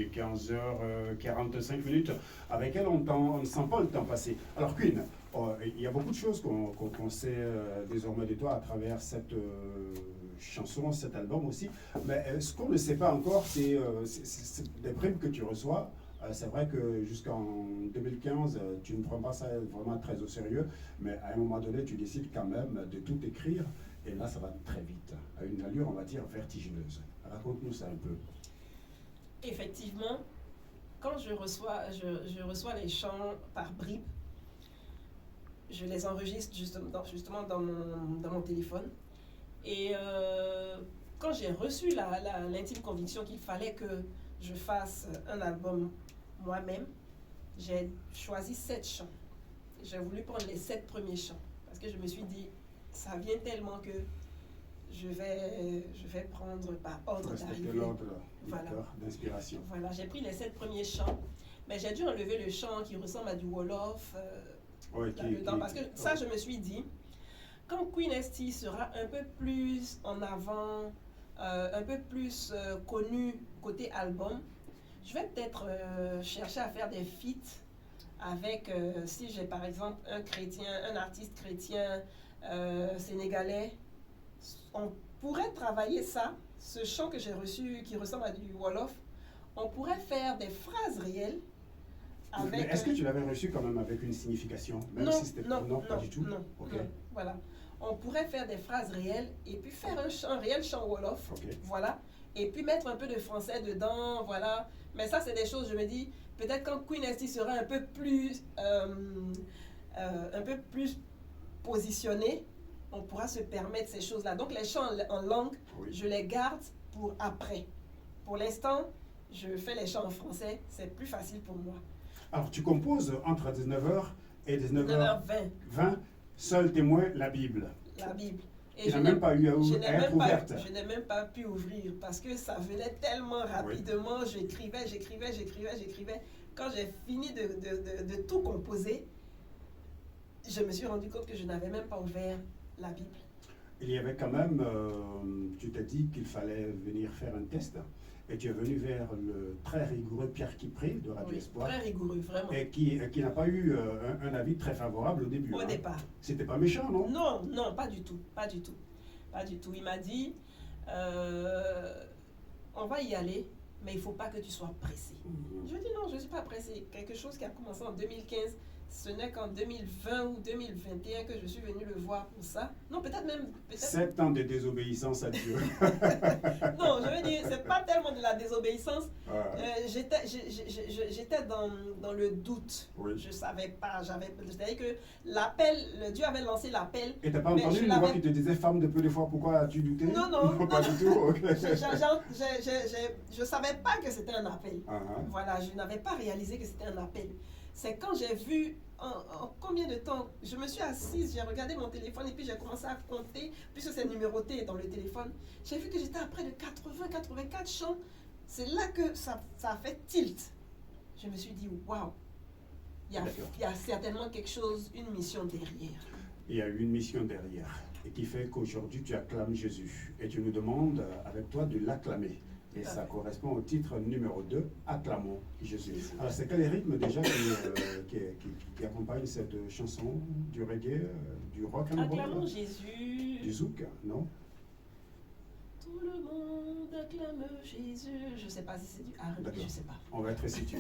est 15h45. Avec elle, on ne sent pas le temps passer. Alors Queen, il y a beaucoup de choses qu'on sait désormais de toi à travers cette chanson, cet album aussi. Mais ce qu'on ne sait pas encore, c'est des primes que tu reçois. C'est vrai que jusqu'en 2015, tu ne prends pas ça vraiment très au sérieux, mais à un moment donné, tu décides quand même de tout écrire, et là, ça va très vite, à une allure, on va dire, vertigineuse. Raconte-nous ça un peu. Effectivement, quand je reçois les chants par bribes, je les enregistre justement dans mon téléphone. Et quand j'ai reçu l'intime conviction qu'il fallait que je fasse un album moi-même, j'ai choisi 7 chants. J'ai voulu prendre les 7 premiers chants parce que je me suis dit, ça vient tellement que je vais prendre par ordre d'arrivée. L'ordre voilà. d'inspiration. Voilà, j'ai pris les 7 premiers chants, mais j'ai dû enlever le chant qui ressemble à du Wolof là-dedans, parce que ça, je me suis dit, quand Queen Esti sera un peu plus en avant, un peu plus connu côté album, je vais peut-être chercher à faire des feats avec, si j'ai par exemple un artiste chrétien sénégalais, on pourrait travailler ça, ce chant que j'ai reçu qui ressemble à du Wolof, on pourrait faire des phrases réelles. Mais est-ce que tu l'avais reçu quand même avec une signification, même non, si c'était non, pas du tout? Non, okay. Non, voilà. On pourrait faire des phrases réelles et puis faire un réel chant Wolof, voilà, et puis mettre un peu de français dedans, voilà. Mais ça, c'est des choses, je me dis, peut-être quand Queen Esti sera un peu plus positionné, on pourra se permettre ces choses-là. Donc les chants en langue, je les garde pour après. Pour l'instant, je fais les chants en français, c'est plus facile pour moi. Alors tu composes entre 19h et 19h20, seul témoin, la Bible. La Bible. Et je n'ai même pas eu à être ouverte. Je n'ai même pas pu ouvrir parce que ça venait tellement rapidement. J'écrivais. Quand j'ai fini de tout composer, je me suis rendu compte que je n'avais même pas ouvert la Bible. Il y avait quand même, tu t'es dit qu'il fallait venir faire un test, et tu es venu vers le très rigoureux Pierre Kipré de Radio Espoir. Très rigoureux, vraiment. Et qui n'a pas eu un avis très favorable au début. Au départ. C'était pas méchant, non? Non, pas du tout. Il m'a dit, on va y aller, mais il ne faut pas que tu sois pressé. Je dis non, je ne suis pas pressé. Quelque chose qui a commencé en 2015, ce n'est qu'en 2020 ou 2021 que je suis venu le voir pour ça. Non, peut-être même... 7 ans de désobéissance à Dieu. Non, je veux dire, c'est pas tellement de la désobéissance. J'étais dans le doute. Oui. Je savais pas. C'est-à-dire que l'appel, Dieu avait lancé l'appel. Et t'as pas entendu une voix qui te disait, femme de peu de foi, pourquoi as-tu douté? Non. Pas du tout. Okay. Je savais pas que c'était un appel. Voilà, je n'avais pas réalisé que c'était un appel. C'est quand j'ai vu en combien de temps, je me suis assise, j'ai regardé mon téléphone et puis j'ai commencé à compter, puisque c'est numéroté dans le téléphone. J'ai vu que j'étais à près de 80-84 chants. C'est là que ça a fait tilt. Je me suis dit, waouh, il y a certainement quelque chose, une mission derrière. Il y a une mission derrière, et qui fait qu'aujourd'hui tu acclames Jésus. Et tu nous demandes avec toi de l'acclamer. Et ça correspond au titre numéro 2, Acclamons Jésus. Alors, c'est quel rythme déjà qui accompagne cette chanson? Du reggae, du rock? Acclamons Jésus. Du zouk, non? Tout le monde acclame Jésus. Je ne sais pas si c'est du R&B, je ne sais pas. On va être situé.